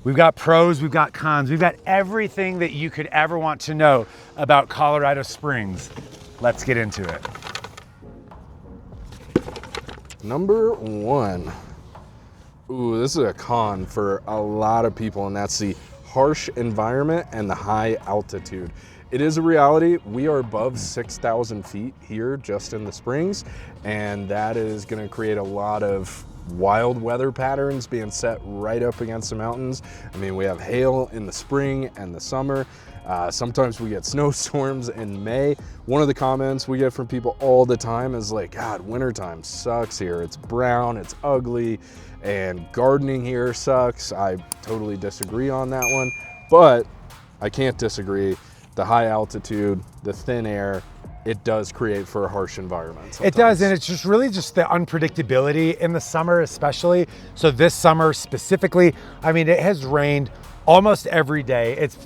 We've got pros, we've got cons, we've got everything that you could ever want to know about Colorado Springs. Let's get into it. Number one. Ooh, this is a con for a lot of people, and that's the harsh environment and the high altitude. It is a reality. We are above 6,000 feet here just in the Springs, and that is going to create a lot of wild weather patterns being set right up against the mountains. I mean, we have hail in the spring and the summer. Sometimes we get snowstorms in May. One of the comments we get from people all the time is like, God, wintertime sucks here. It's brown, it's ugly, and gardening here sucks. I totally disagree on that one, but I can't disagree. The high altitude, the thin air, it does create for a harsh environment sometimes. It does, and it's just really just the unpredictability in the summer especially. So this summer specifically, I mean, it has rained almost every day. It's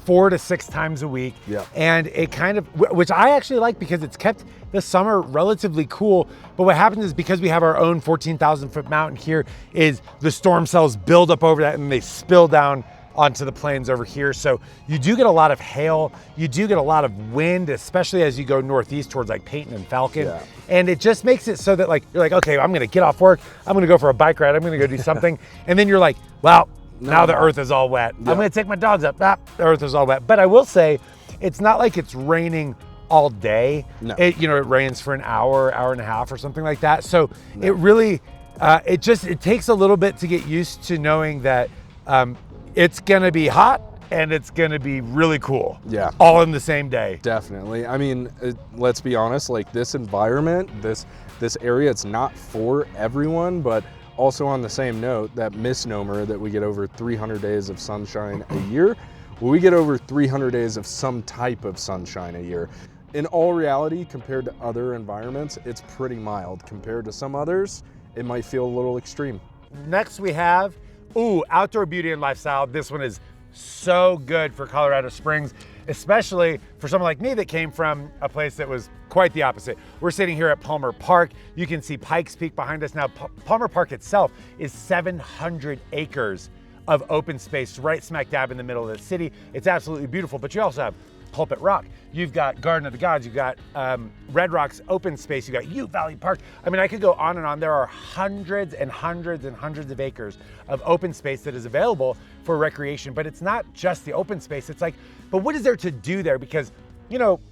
4 to 6 times a week. Yeah. And it kind of, which I actually like because it's kept the summer relatively cool. But what happens is because we have our own 14,000 foot mountain here is the storm cells build up over that and they spill down onto the plains over here. So you do get a lot of hail, you do get a lot of wind, especially as you go northeast towards like Peyton and Falcon. Yeah. And it just makes it so that like, you're like, okay, I'm gonna get off work, I'm gonna go for a bike ride, I'm gonna go do something. And then you're like, well, now the earth is all wet. Yeah. I'm gonna take my dogs up, the earth is all wet. But I will say, it's not like it's raining all day. No. It rains for an hour, hour and a half or something like that. So it really, it takes a little bit to get used to knowing that it's gonna be hot and it's gonna be really cool. Yeah. All in the same day. Definitely. I mean, let's be honest, like this environment, this area, it's not for everyone, but also on the same note, that misnomer that we get over 300 days of sunshine a year, well, we get over 300 days of some type of sunshine a year. In all reality, compared to other environments, it's pretty mild. Compared to some others, it might feel a little extreme. Next we have, outdoor beauty and lifestyle. This one is so good for Colorado Springs, especially for someone like me that came from a place that was quite the opposite. We're sitting here at Palmer Park. You can see Pikes Peak behind us. Now, Palmer Park itself is 700 acres of open space right smack dab in the middle of the city. It's absolutely beautiful, but you also have Pulpit Rock. You've got Garden of the Gods. You've got Red Rocks open space. You've got Ute Valley Park. I mean, I could go on and on. There are hundreds and hundreds and hundreds of acres of open space that is available for recreation, but it's not just the open space. It's like, but what is there to do there? Because,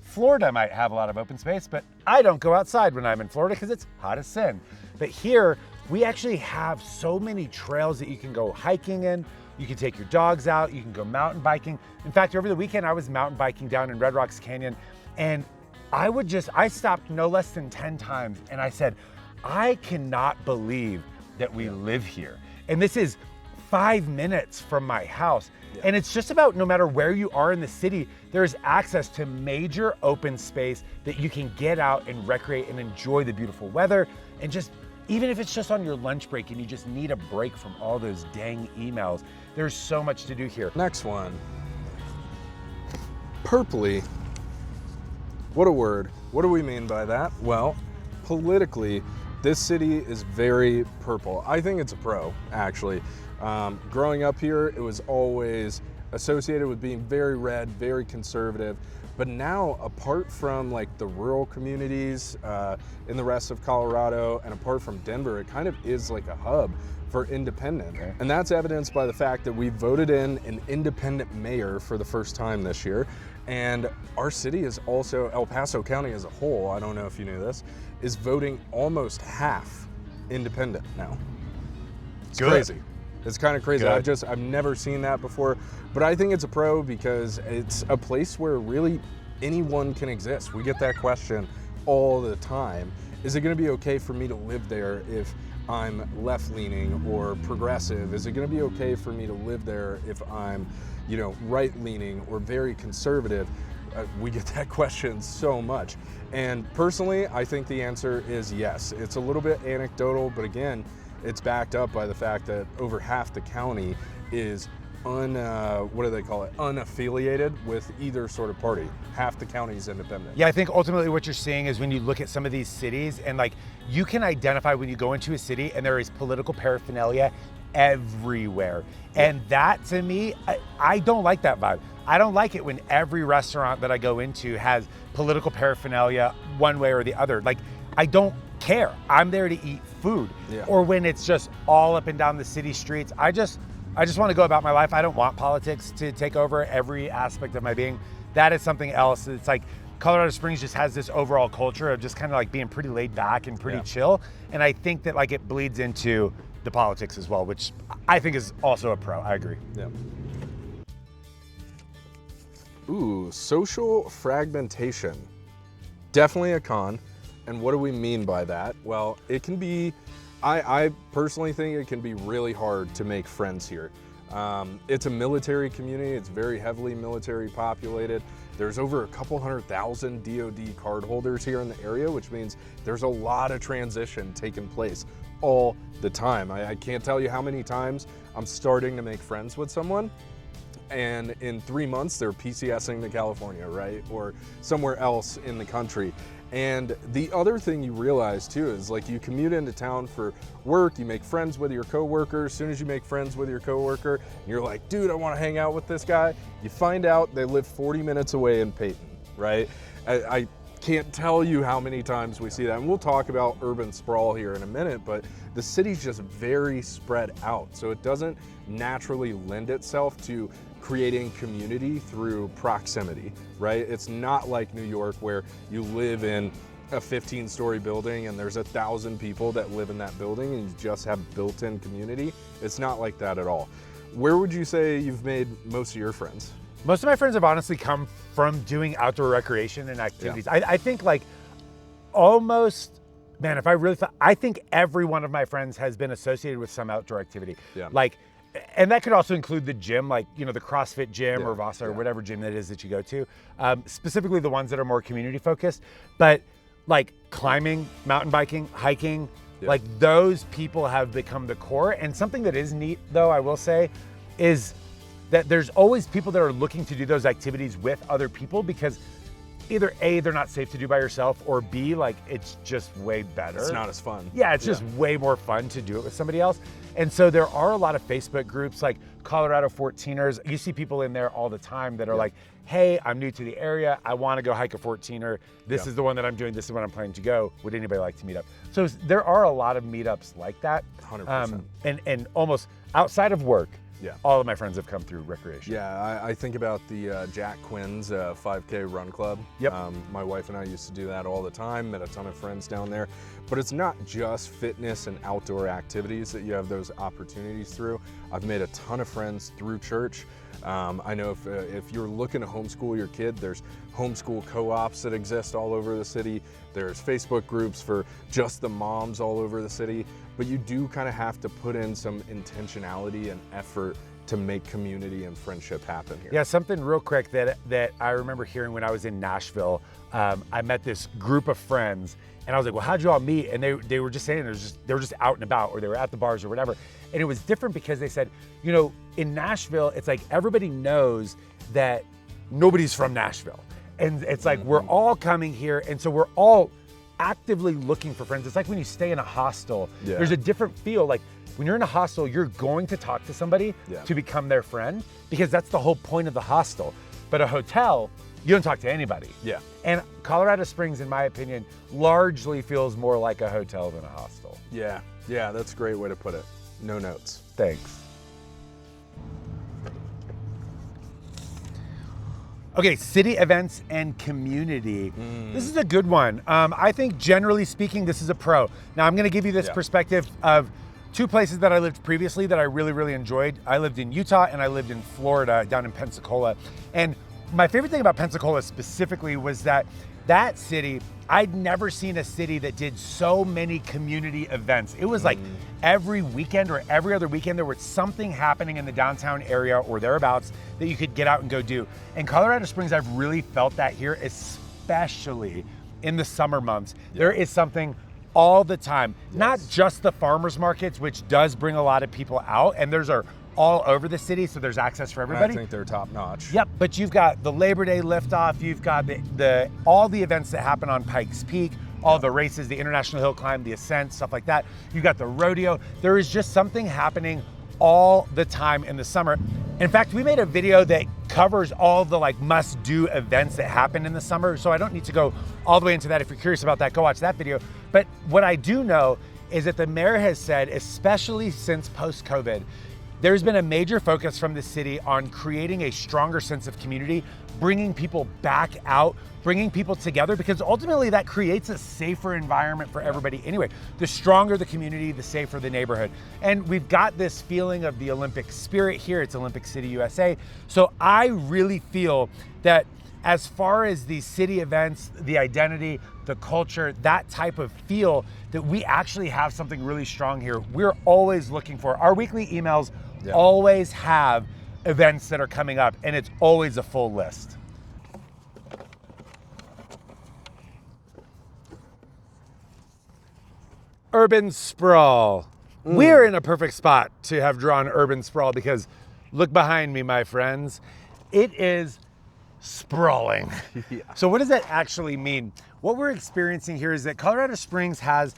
Florida might have a lot of open space, but I don't go outside when I'm in Florida because it's hot as sin. But here, we actually have so many trails that you can go hiking in. You can take your dogs out, you can go mountain biking. In fact, over the weekend, I was mountain biking down in Red Rocks Canyon, and I stopped no less than 10 times, and I said, I cannot believe that we live here. And this is 5 minutes from my house. And it's just about no matter where you are in the city, there's access to major open space that you can get out and recreate and enjoy the beautiful weather, and just, even if it's just on your lunch break and you just need a break from all those dang emails, there's so much to do here. Next one. Purpley. What a word. What do we mean by that? Well, politically, this city is very purple. I think it's a pro, actually. Growing up here, it was always associated with being very red, very conservative. But now, apart from like the rural communities in the rest of Colorado and apart from Denver, it kind of is like a hub for independent. Okay. And that's evidenced by the fact that we voted in an independent mayor for the first time this year. And our city is also, El Paso County as a whole, I don't know if you knew this, is voting almost half independent now. It's crazy. It's kind of crazy. Good. I've never seen that before, but I think it's a pro because it's a place where really anyone can exist. We get that question all the time. Is it going to be okay for me to live there if I'm left-leaning or progressive? Is it going to be okay for me to live there if I'm, right-leaning or very conservative? We get that question so much. And personally, I think the answer is yes. It's a little bit anecdotal, but again, it's backed up by the fact that over half the county is unaffiliated with either sort of party. Half the county is independent. Yeah, I think ultimately what you're seeing is when you look at some of these cities and like you can identify when you go into a city and there is political paraphernalia everywhere. And that to me, I don't like that vibe. I don't like it when every restaurant that I go into has political paraphernalia one way or the other. Like, I don't care. I'm there to eat food. Yeah. Or when it's just all up and down the city streets. I just want to go about my life. I don't want politics to take over every aspect of my being. That is something else. It's like Colorado Springs just has this overall culture of just kind of like being pretty laid back and pretty chill. And I think that like it bleeds into the politics as well, which I think is also a pro. I agree. Yeah. Ooh, social fragmentation. Definitely a con. And what do we mean by that? Well, it can be, I personally think it can be really hard to make friends here. It's a military community. It's very heavily military populated. There's over a couple 100,000 DoD card holders here in the area, which means there's a lot of transition taking place all the time. I can't tell you how many times I'm starting to make friends with someone, and in 3 months they're PCSing to California, right? Or somewhere else in the country. And the other thing you realize too is like you commute into town for work, you make friends with your coworker. As soon as you make friends with your coworker, you're like, dude, I want to hang out with this guy. You find out they live 40 minutes away in Peyton, right? I can't tell you how many times we see that. And we'll talk about urban sprawl here in a minute, but the city's just very spread out. So it doesn't naturally lend itself to creating community through proximity, right? It's not like New York where you live in a 15-story building and there's 1,000 people that live in that building and you just have built-in community. It's not like that at all. Where would you say you've made most of your friends? Most of my friends have honestly come from doing outdoor recreation and activities. Yeah. I think like almost, man, if I really thought, I think every one of my friends has been associated with some outdoor activity. Yeah. Like, and that could also include the gym, like, you know, the CrossFit gym or Vasa or whatever gym that is that you go to, specifically the ones that are more community focused, but like climbing, mountain biking, hiking, like those people have become the core. And something that is neat though, I will say, is that there's always people that are looking to do those activities with other people because either A, they're not safe to do by yourself, or B, like it's just way better. It's not as fun. Yeah, it's just way more fun to do it with somebody else. And so there are a lot of Facebook groups like Colorado 14ers. You see people in there all the time that are like, hey, I'm new to the area. I want to go hike a 14er. This is the one that I'm doing. This is when I'm planning to go. Would anybody like to meet up? So there are a lot of meetups like that. 100%. And almost outside of work, all of my friends have come through recreation. Yeah, I think about the Jack Quinn's 5K run club. Yep. My wife and I used to do that all the time, met a ton of friends down there. But it's not just fitness and outdoor activities that you have those opportunities through. I've made a ton of friends through church. I know if you're looking to homeschool your kid, there's homeschool co-ops that exist all over the city. There's Facebook groups for just the moms all over the city. But you do kind of have to put in some intentionality and effort to make community and friendship happen here. Yeah, something real quick that I remember hearing when I was in Nashville. I met this group of friends and I was like, well, how'd you all meet? And they were just saying they were just out and about, or they were at the bars or whatever. And it was different because they said, you know, in Nashville, it's like everybody knows that nobody's from Nashville. And it's like, we're all coming here. And so we're all actively looking for friends. It's like when you stay in a hostel, there's a different feel. Like when you're in a hostel, you're going to talk to somebody to become their friend, because that's the whole point of the hostel. But a hotel, you don't talk to anybody. Yeah. And Colorado Springs, in my opinion, largely feels more like a hotel than a hostel. Yeah, that's a great way to put it. No notes. Thanks. Okay, city events and community. This is a good one. I think generally speaking, this is a pro. Now I'm gonna give you this perspective of two places that I lived previously that I really, really enjoyed. I lived in Utah and I lived in Florida, down in Pensacola. And my favorite thing about Pensacola specifically was that city, I'd never seen a city that did so many community events. It was like every weekend or every other weekend, there was something happening in the downtown area or thereabouts that you could get out and go do. In Colorado Springs, I've really felt that here, especially in the summer months. There is something all the time, not just the farmers markets, which does bring a lot of people out, and those are all over the city, so there's access for everybody. I think they're top notch. Yep, but you've got the Labor Day liftoff, you've got all the events that happen on Pikes Peak, all the races, the International Hill Climb, the Ascent, stuff like that. You've got the rodeo. There is just something happening all the time in the summer. In fact, we made a video that covers all the like must-do events that happen in the summer. So I don't need to go all the way into that. If you're curious about that, go watch that video. But what I do know is that the mayor has said, especially since post-COVID, there's been a major focus from the city on creating a stronger sense of community, bringing people back out, bringing people together, because ultimately that creates a safer environment for everybody anyway. The stronger the community, the safer the neighborhood. And we've got this feeling of the Olympic spirit here. It's Olympic City, USA. So I really feel that as far as the city events, the identity, the culture, that type of feel, that we actually have something really strong here. We're always looking for, our weekly emails always have events that are coming up, and it's always a full list. Urban sprawl. We're in a perfect spot to have drawn urban sprawl because look behind me, my friends. It is sprawling. So what does that actually mean? What we're experiencing here is that Colorado Springs has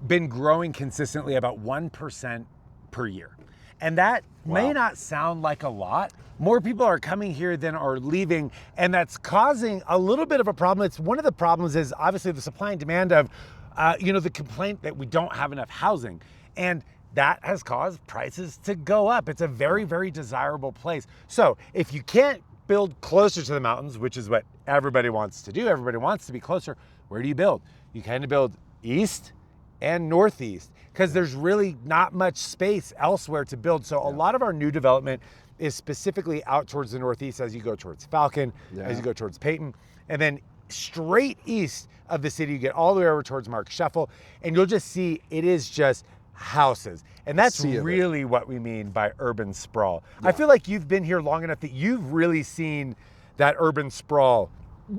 been growing consistently about 1% per year. And that may not sound like a lot. More people are coming here than are leaving, and that's causing a little bit of a problem. It's one of the problems is obviously the supply and demand of, the complaint that we don't have enough housing. And that has caused prices to go up. It's a very, very desirable place. So if you can't build closer to the mountains, which is what everybody wants to do, everybody wants to be closer, where do you build? You kind of build east and northeast, because there's really not much space elsewhere to build. So a lot of our new development is specifically out towards the northeast as you go towards Falcon, as you go towards Peyton, and then straight east of the city, you get all the way over towards Mark Scheffel, and you'll just see it is just houses. And that's really what we mean by urban sprawl. I feel like you've been here long enough that you've really seen that urban sprawl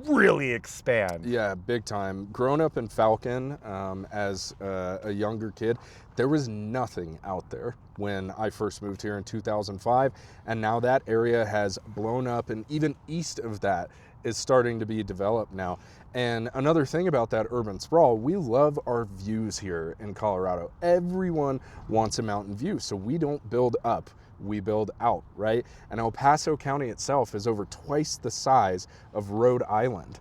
really expand. Yeah, big time. Growing up in Falcon as a younger kid, there was nothing out there when I first moved here in 2005, and now that area has blown up, and even east of that is starting to be developed now. And another thing about that urban sprawl, we love our views here in Colorado. Everyone wants a mountain view, so we don't build up, we build out, right? And El Paso County itself is over twice the size of Rhode Island.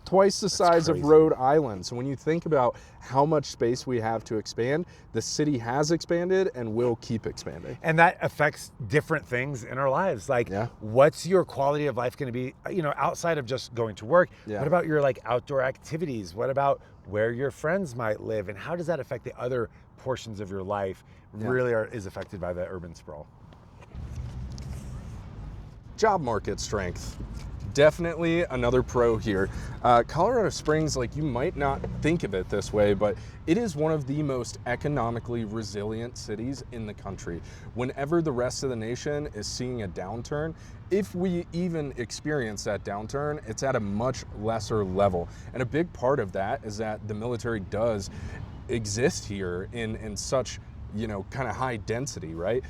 Twice the size of Rhode Island. So when you think about how much space we have to expand, the city has expanded and will keep expanding. And that affects different things in our lives. Like, what's your quality of life going to be, outside of just going to work? What about your outdoor activities? What about where your friends might live? And how does that affect the other portions of your life really is affected by the urban sprawl? Job market strength. Definitely another pro here. Colorado Springs, you might not think of it this way, but it is one of the most economically resilient cities in the country. Whenever the rest of the nation is seeing a downturn, if we even experience that downturn, it's at a much lesser level. And a big part of that is that the military does exist here in such, kind of high density, right?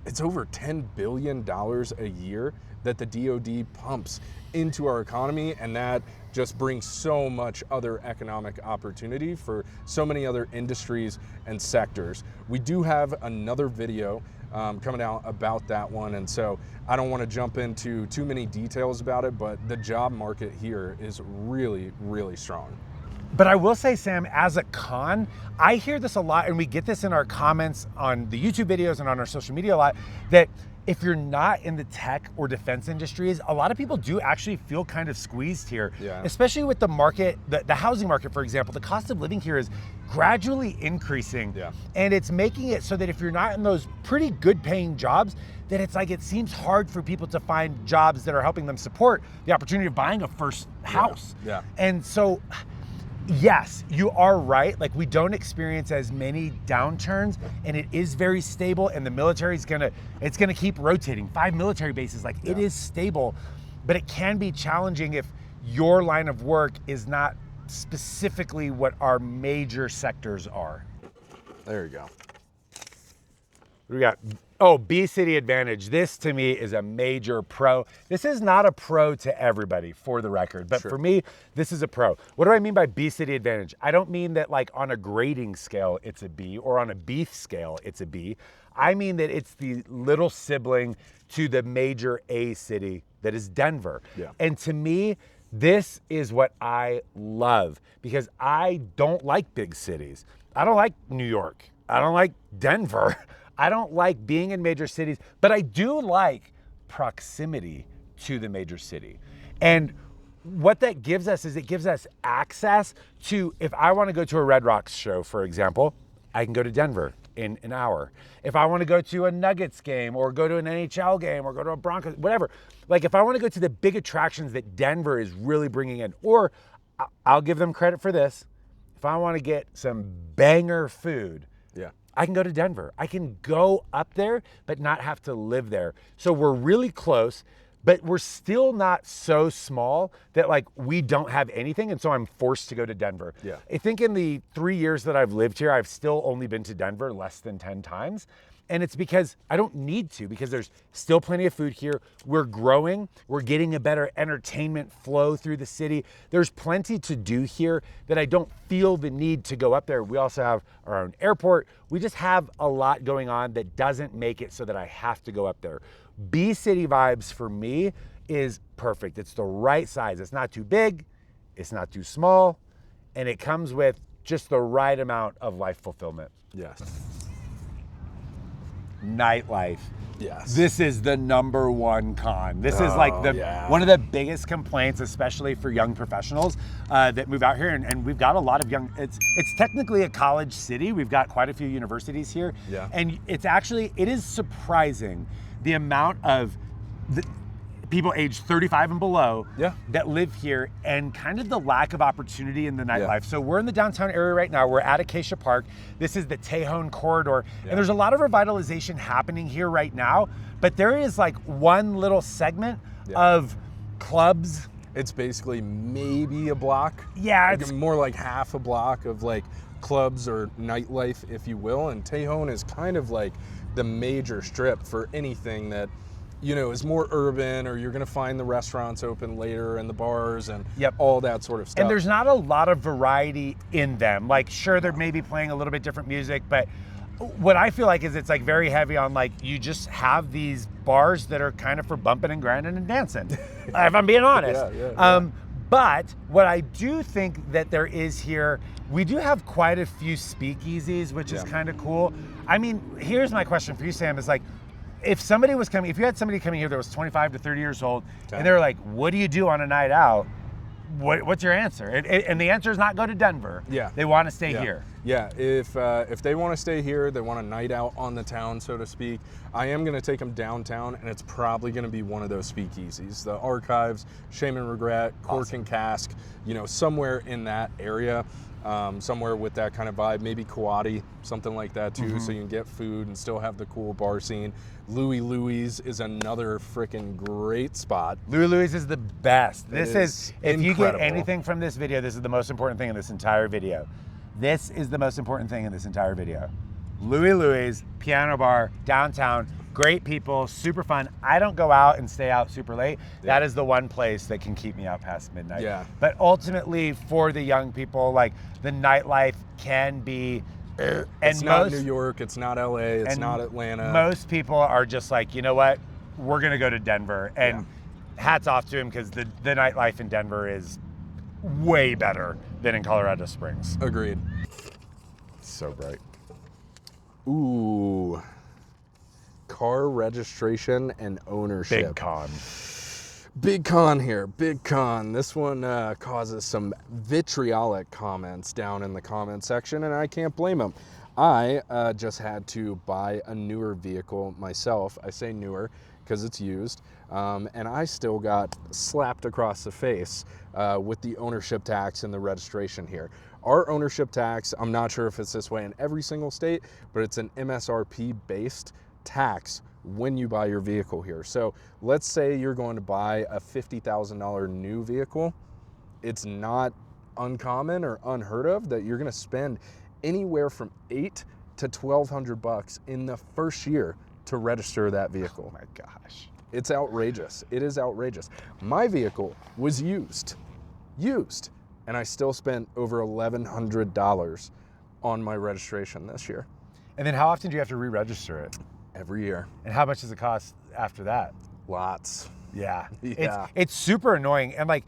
It's over $10 billion a year that the DoD pumps into our economy, and that just brings so much other economic opportunity for so many other industries and sectors. We do have another video coming out about that one, and so I don't want to jump into too many details about it, but the job market here is really, really strong. But I will say, Sam, as a con, I hear this a lot, and we get this in our comments on the YouTube videos and on our social media a lot, that if you're not in the tech or defense industries, a lot of people do actually feel kind of squeezed here, especially with the market, the housing market, for example. The cost of living here is gradually increasing, and it's making it so that if you're not in those pretty good paying jobs, that it seems hard for people to find jobs that are helping them support the opportunity of buying a first house. And so, yes, you are right. We don't experience as many downturns, and it is very stable, and the military is gonna keep rotating. 5 military bases, it is stable, but it can be challenging if your line of work is not specifically what our major sectors are. There you go. We got, B City Advantage. This to me is a major pro. This is not a pro to everybody, for the record, but for me, this is a pro. What do I mean by B City Advantage? I don't mean that on a grading scale, it's a B, or on a beef scale, it's a B. I mean that it's the little sibling to the major A city that is Denver. Yeah. And to me, this is what I love because I don't like big cities. I don't like New York. I don't like Denver. I don't like being in major cities, but I do like proximity to the major city. And what that gives us is it gives us access to, if I want to go to a Red Rocks show, for example, I can go to Denver in an hour. If I want to go to a Nuggets game or go to an NHL game or go to a Broncos, whatever, like if I want to go to the big attractions that Denver is really bringing in, or I'll give them credit for this, if I want to get some banger food, Yeah. I can go to Denver. I can go up there, but not have to live there. So we're really close, but we're still not so small that like we don't have anything. And so I'm forced to go to Denver. Yeah. I think in the 3 years that I've lived here, I've still only been to Denver less than 10 times. And it's because I don't need to, because there's still plenty of food here. We're growing. We're getting a better entertainment flow through the city. There's plenty to do here that I don't feel the need to go up there. We also have our own airport. We just have a lot going on that doesn't make it so that I have to go up there. B City vibes for me is perfect. It's the right size. It's not too big. It's not too small. And it comes with just the right amount of life fulfillment. Yes. Nightlife. Yes. This is the number one con. This is like one of the biggest complaints, especially for young professionals that move out here. And we've got a lot of young, it's technically a college city. We've got quite a few universities here. Yeah. And it is surprising the amount of people aged 35 and below that live here, and kind of the lack of opportunity in the nightlife. Yeah. So we're in the downtown area right now. We're at Acacia Park. This is the Tejon corridor. And there's a lot of revitalization happening here right now, but there is like one little segment of clubs. It's basically maybe a block. Yeah, like it's more like half a block of like clubs or nightlife, if you will. And Tejon is kind of like the major strip for anything that, you know, is more urban, or you're going to find the restaurants open later and the bars and all that sort of stuff. And there's not a lot of variety in them. Like, sure, they're maybe playing a little bit different music, but what I feel like is it's like very heavy on like, you just have these bars that are kind of for bumping and grinding and dancing, if I'm being honest. But what I do think that there is here, we do have quite a few speakeasies, which is kind of cool. I mean, here's my question for you, Sam, is like, if you had somebody coming here that was 25 to 30 years old, and they were like, what do you do on a night out? What's your answer? And the answer is not go to Denver. Yeah. They want to stay here. Yeah, if they want to stay here, they want a night out on the town, so to speak, I am going to take them downtown, and it's probably going to be one of those speakeasies. The Archives, Shame and Regret, Cork and Cask, you know, somewhere in that area. Somewhere with that kind of vibe, maybe Kawadi, something like that too, so you can get food and still have the cool bar scene. Louis is another freaking great spot. Louis is the best. This is if incredible. You get anything from this video, this is the most important thing in this entire video. This is the most important thing in this entire video. Louis, piano bar, downtown, great people, super fun. I don't go out and stay out super late. That is the one place that can keep me out past midnight. Yeah. But ultimately, for the young people, like the nightlife can be, it's not New York, it's not LA, it's not Atlanta. Most people are just like, you know what, we're gonna go to Denver, and hats off to them, because the nightlife in Denver is way better than in Colorado Springs. Agreed. So bright. Ooh. Car registration and ownership. Big con. Big con here, big con. This one causes some vitriolic comments down in the comment section, and I can't blame them. I just had to buy a newer vehicle myself. I say newer because it's used, and I still got slapped across the face with the ownership tax and the registration here. Our ownership tax, I'm not sure if it's this way in every single state, but it's an MSRP based tax when you buy your vehicle here. So let's say you're going to buy a $50,000 new vehicle. It's not uncommon or unheard of that you're going to spend anywhere from $800 to $1,200 in the first year to register that vehicle. Oh my gosh. It's outrageous. It is outrageous. My vehicle was used, and I still spent over $1,100 on my registration this year. And then how often do you have to re-register it? Every year. And how much does it cost after that? Lots. Yeah. Yeah. It's super annoying. And like,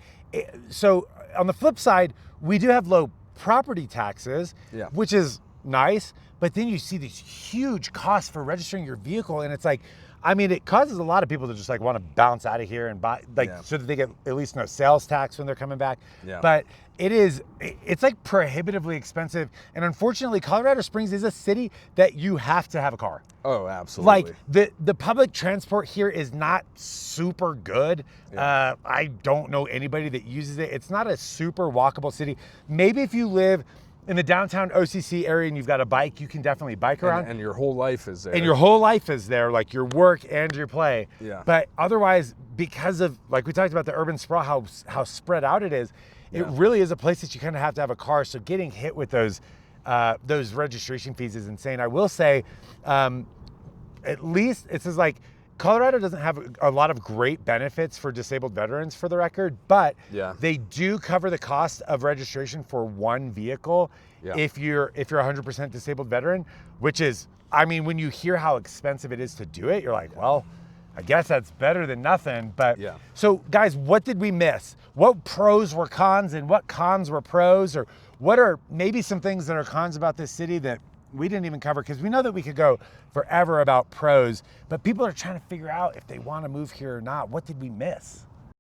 so on the flip side, we do have low property taxes, Yeah. which is nice, but then you see these huge costs for registering your vehicle, and it's like, I mean, it causes a lot of people to just like want to bounce out of here and buy, like, so that they get at least no sales tax when they're coming back. Yeah. But it's like prohibitively expensive. And unfortunately, Colorado Springs is a city that you have to have a car. Oh, absolutely. Like the public transport here is not super good. Yeah. I don't know anybody that uses it. It's not a super walkable city. Maybe if you live in the downtown OCC area and you've got a bike, you can definitely bike around. And your whole life is there. And your whole life is there, like your work and your play. Yeah. But otherwise, because of, like we talked about the urban sprawl, how spread out it is, it really is a place that you kind of have to have a car. So getting hit with those registration fees is insane. I will say, at least it says like, Colorado doesn't have a lot of great benefits for disabled veterans, for the record, but they do cover the cost of registration for one vehicle if you're 100% disabled veteran, which is, I mean, when you hear how expensive it is to do it, you're like, well, I guess that's better than nothing. But so guys, what did we miss? What pros were cons and what cons were pros? Or what are maybe some things that are cons about this city that we didn't even cover? Because we know that we could go forever about pros, but people are trying to figure out if they want to move here or not. What did we miss?